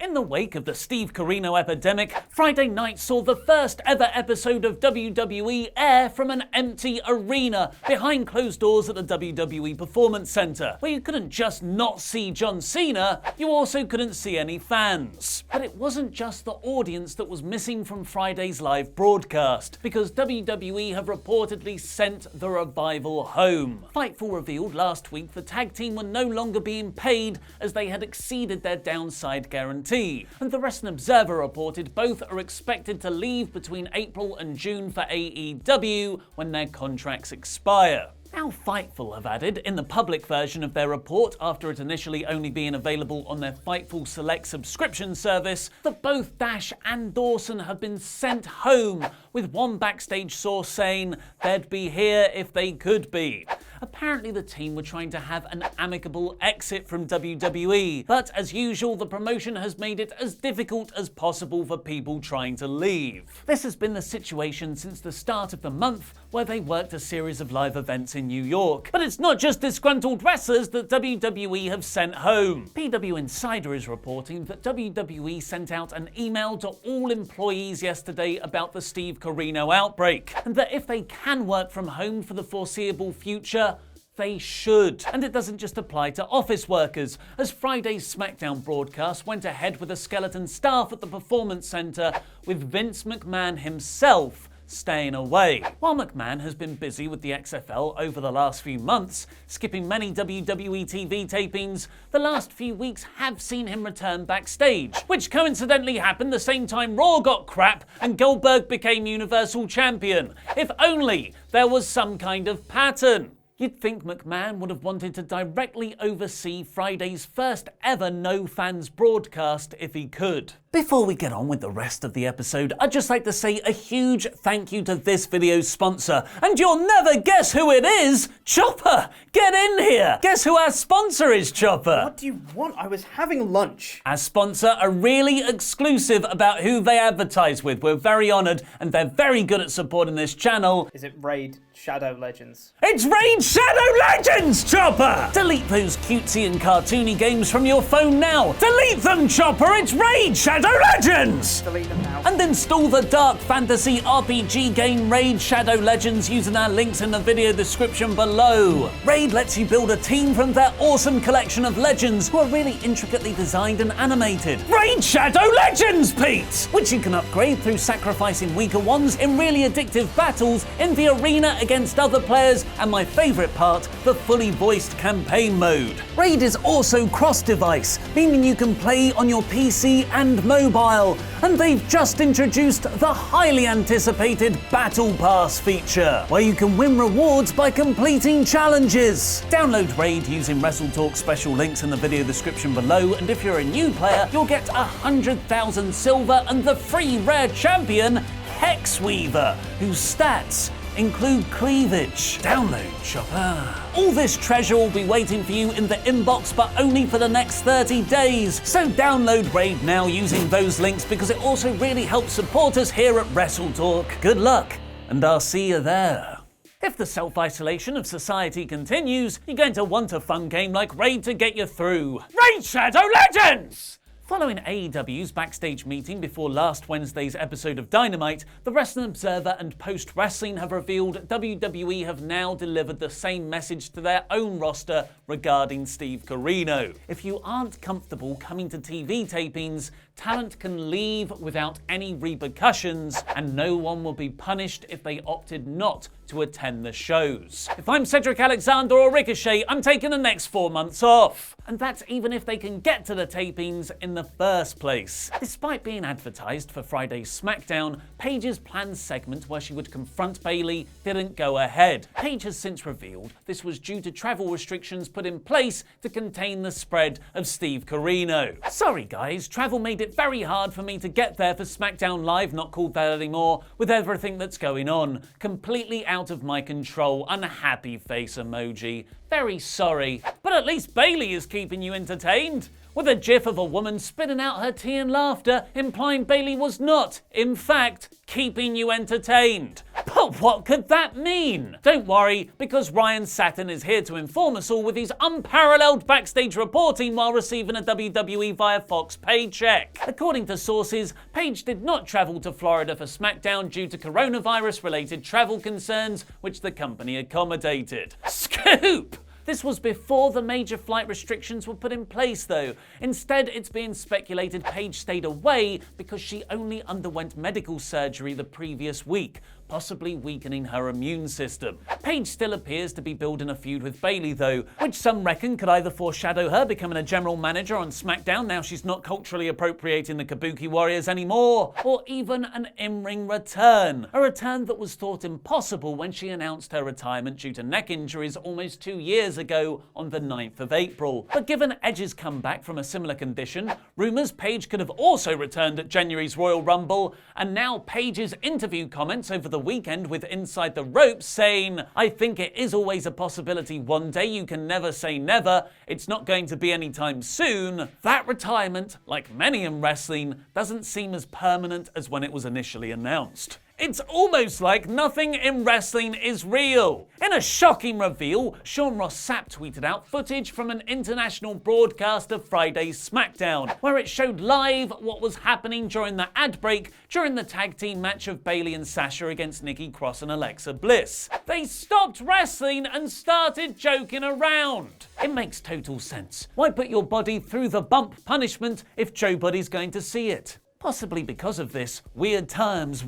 In the wake of the Steve Corino epidemic, Friday night saw the first ever episode of WWE air from an empty arena behind closed doors at the WWE Performance Center, where you couldn't just not see John Cena, you also couldn't see any fans. But it wasn't just the audience that was missing from Friday's live broadcast, because WWE have reportedly sent the Revival home. Fightful revealed last week the tag team were no longer being paid as they had exceeded their downside guarantee. And the Wrestling Observer reported both are expected to leave between April and June for AEW when their contracts expire. Now Fightful have added, in the public version of their report after it initially only being available on their Fightful Select subscription service, that both Dash and Dawson have been sent home, with one backstage source saying they'd be here if they could be. Apparently the team were trying to have an amicable exit from WWE, but as usual the promotion has made it as difficult as possible for people trying to leave. This has been the situation since the start of the month, where they worked a series of live events in New York. But it's not just disgruntled wrestlers that WWE have sent home. PW Insider is reporting that WWE sent out an email to all employees yesterday about the Steve Corino outbreak, and that if they can work from home for the foreseeable future, they should. And it doesn't just apply to office workers, as Friday's SmackDown broadcast went ahead with a skeleton staff at the Performance Center, with Vince McMahon himself staying away. While McMahon has been busy with the XFL over the last few months, skipping many WWE TV tapings, the last few weeks have seen him return backstage, which coincidentally happened the same time Raw got crap and Goldberg became Universal Champion. If only there was some kind of pattern. You'd think McMahon would have wanted to directly oversee Friday's first ever no-fans broadcast if he could. Before we get on with the rest of the episode, I'd just like to say a huge thank you to this video's sponsor. And you'll never guess who it is! Chopper! Get in here! Guess who our sponsor is, Chopper? What do you want? I was having lunch. Our sponsor are really exclusive about who they advertise with. We're very honoured, and they're very good at supporting this channel. Is it Raid Shadow Legends? It's Raid Shadow Legends, Chopper! Delete those cutesy and cartoony games from your phone now. Delete them, Chopper! It's Raid Shadow Legends! Delete them now. And install the dark fantasy RPG game Raid Shadow Legends using our links in the video description below. Raid lets you build a team from their awesome collection of legends who are really intricately designed and animated. Raid Shadow Legends, Pete! Which you can upgrade through sacrificing weaker ones in really addictive battles in the arena against other players, and my favourite part, the fully voiced campaign mode. Raid is also cross-device, meaning you can play on your PC and mobile, and they've just introduced the highly anticipated Battle Pass feature, where you can win rewards by completing challenges. Download Raid using WrestleTalk special links in the video description below, and if you're a new player, you'll get 100,000 silver and the free rare champion, Hexweaver, whose stats include cleavage. Download, Chopper. All this treasure will be waiting for you in the inbox, but only for the next 30 days. So download Raid now using those links, because it also really helps support us here at WrestleTalk. Good luck, and I'll see you there. If the self-isolation of society continues, you're going to want a fun game like Raid to get you through. Raid Shadow Legends! Following AEW's backstage meeting before last Wednesday's episode of Dynamite, the Wrestling Observer and Post Wrestling have revealed WWE have now delivered the same message to their own roster regarding Steve Corino. If you aren't comfortable coming to TV tapings, talent can leave without any repercussions, and no one will be punished if they opted not to attend the shows. If I'm Cedric Alexander or Ricochet, I'm taking the next 4 months off. And that's even if they can get to the tapings in the first place. Despite being advertised for Friday's SmackDown, Paige's planned segment where she would confront Bayley didn't go ahead. Paige has since revealed this was due to travel restrictions put in place to contain the spread of Steve Corino. Sorry guys, travel made it very hard for me to get there for SmackDown Live, not called that anymore, with everything that's going on. Completely out of my control. Unhappy face emoji. Very sorry. But at least Bayley is keeping you entertained, with a gif of a woman spitting out her tea and laughter, implying Bayley was not, in fact, keeping you entertained. But what could that mean? Don't worry, because Ryan Satin is here to inform us all with his unparalleled backstage reporting while receiving a WWE via Fox paycheck. According to sources, Paige did not travel to Florida for SmackDown due to coronavirus-related travel concerns, which the company accommodated. Scoop! This was before the major flight restrictions were put in place, though. Instead, it's being speculated Paige stayed away because she only underwent medical surgery the previous week, possibly weakening her immune system. Paige still appears to be building a feud with Bayley, though, which some reckon could either foreshadow her becoming a general manager on SmackDown now she's not culturally appropriating the Kabuki Warriors anymore, or even an in-ring return. A return that was thought impossible when she announced her retirement due to neck injuries almost 2 years ago on the 9th of April. But given Edge's comeback from a similar condition, rumours Paige could have also returned at January's Royal Rumble, and now Paige's interview comments over the weekend with Inside the Ropes saying, "I think it is always a possibility one day, you can never say never, it's not going to be anytime soon." That retirement, like many in wrestling, doesn't seem as permanent as when it was initially announced. It's almost like nothing in wrestling is real. In a shocking reveal, Sean Ross Sapp tweeted out footage from an international broadcast of Friday's SmackDown, where it showed live what was happening during the ad break during the tag team match of Bayley and Sasha against Nikki Cross and Alexa Bliss. They stopped wrestling and started joking around. It makes total sense. Why put your body through the bump punishment if Joe Buddy's going to see it? Possibly because of this weird times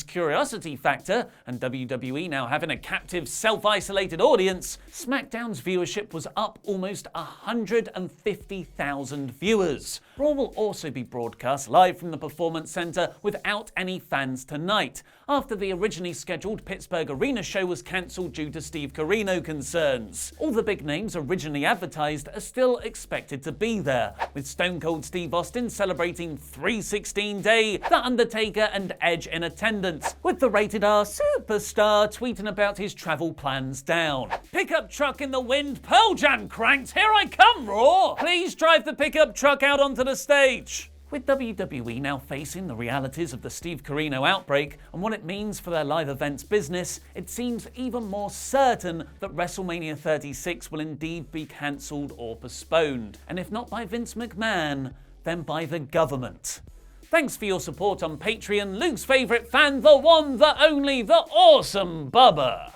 curiosity factor, and WWE now having a captive, self-isolated audience, SmackDown's viewership was up almost 150,000 viewers. Raw will also be broadcast live from the Performance Center without any fans tonight, after the originally scheduled Pittsburgh Arena show was cancelled due to Steve Corino concerns. All the big names originally advertised are still expected to be there, with Stone Cold Steve Austin celebrating 316-day, The Undertaker and Edge in attendance, with the rated R superstar tweeting about his travel plans down. "Pickup truck in the wind, Pearl Jam cranked, here I come, Raw! Please drive the pickup truck out onto the stage." With WWE now facing the realities of the Steve Corino outbreak and what it means for their live events business, it seems even more certain that WrestleMania 36 will indeed be cancelled or postponed. And if not by Vince McMahon, then by the government. Thanks for your support on Patreon, Luke's favourite fan, the one, the only, the awesome Bubba.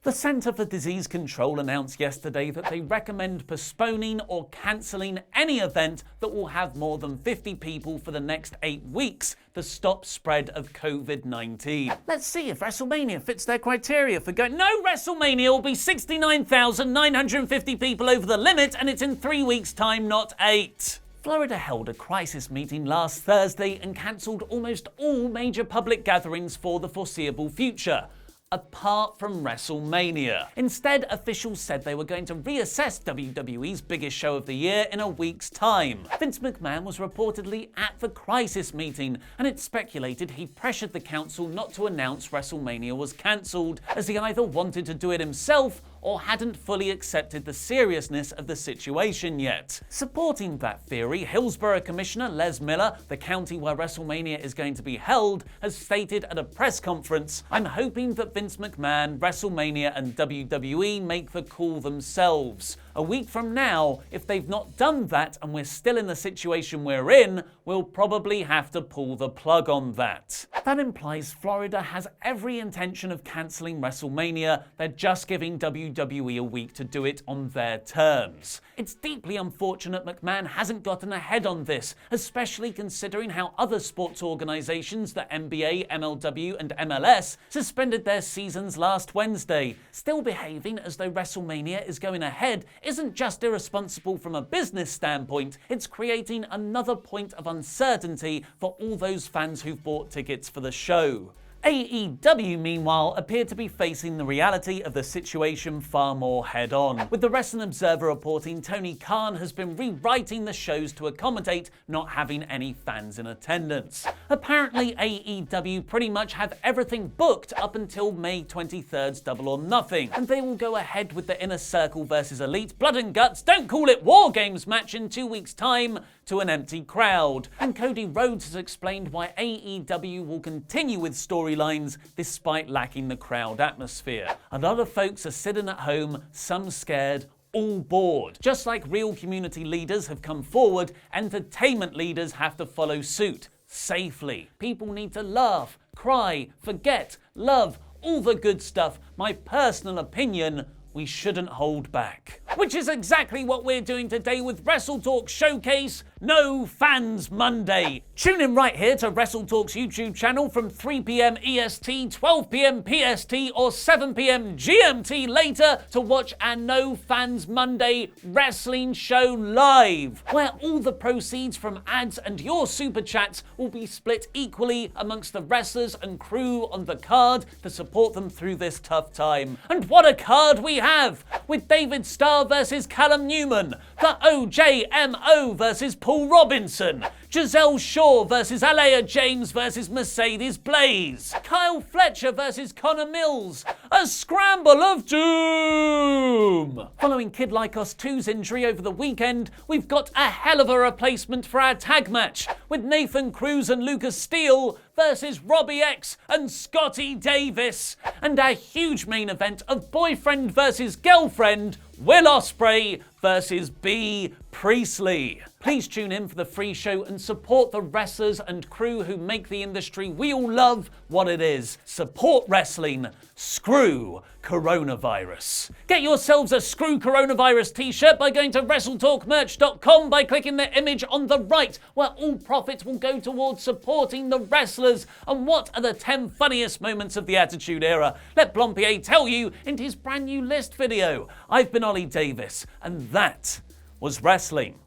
The Centre for Disease Control announced yesterday that they recommend postponing or cancelling any event that will have more than 50 people for the next 8 weeks to stop spread of COVID-19. Let's see if WrestleMania fits their criteria for going. No, WrestleMania will be 69,950 people over the limit, and it's in 3 weeks' time, not 8. Florida held a crisis meeting last Thursday and cancelled almost all major public gatherings for the foreseeable future, apart from WrestleMania. Instead, officials said they were going to reassess WWE's biggest show of the year in a week's time. Vince McMahon was reportedly at the crisis meeting, and it's speculated he pressured the council not to announce WrestleMania was cancelled, as he either wanted to do it himself or hadn't fully accepted the seriousness of the situation yet. Supporting that theory, Hillsborough Commissioner Les Miller, the county where WrestleMania is going to be held, has stated at a press conference, "I'm hoping that Vince McMahon, WrestleMania and WWE make the call themselves. A week from now, if they've not done that and we're still in the situation we're in, we'll probably have to pull the plug on that." That implies Florida has every intention of cancelling WrestleMania. They're just giving WWE a week to do it on their terms. It's deeply unfortunate McMahon hasn't gotten ahead on this, especially considering how other sports organisations, the NBA, MLW and MLS, suspended their seasons last Wednesday. Still behaving as though WrestleMania is going ahead isn't just irresponsible from a business standpoint, it's creating another point of uncertainty for all those fans who've bought tickets for the show. AEW, meanwhile, appeared to be facing the reality of the situation far more head-on, with the Wrestling Observer reporting Tony Khan has been rewriting the shows to accommodate not having any fans in attendance. Apparently, AEW pretty much have everything booked up until May 23rd's Double or Nothing, and they will go ahead with the Inner Circle vs. Elite Blood and Guts, don't call it War Games match in 2 weeks' time, to an empty crowd. And Cody Rhodes has explained why AEW will continue with storylines despite lacking the crowd atmosphere. A lot of folks are sitting at home, some scared, all bored. Just like real community leaders have come forward, entertainment leaders have to follow suit safely. People need to laugh, cry, forget, love, all the good stuff. My personal opinion, we shouldn't hold back. Which is exactly what we're doing today with WrestleTalk Showcase No Fans Monday. Tune in right here to WrestleTalk's YouTube channel from 3 p.m. EST, 12 p.m. PST or 7 p.m. GMT later to watch our No Fans Monday wrestling show live, where all the proceeds from ads and your super chats will be split equally amongst the wrestlers and crew on the card to support them through this tough time. And what a card we have, with David Starr versus Callum Newman, the OJMO versus Paul Robinson, Giselle Shaw versus Alea James versus Mercedes Blaze, Kyle Fletcher versus Connor Mills, a scramble of doom! Following Kid Lycos 2's injury over the weekend, we've got a hell of a replacement for our tag match, with Nathan Cruz and Lucas Steele versus Robbie X and Scotty Davis, and our huge main event of boyfriend versus girlfriend, Will Ospreay versus B. Priestley. Please tune in for the free show and support the wrestlers and crew who make the industry we all love what it is. Support wrestling. Screw coronavirus. Get yourselves a Screw Coronavirus t-shirt by going to WrestleTalkMerch.com by clicking the image on the right, where all profits will go towards supporting the wrestlers. And what are the 10 funniest moments of the Attitude Era? Let Blompier tell you in his brand new list video. I've been Ollie Davis, and that was wrestling.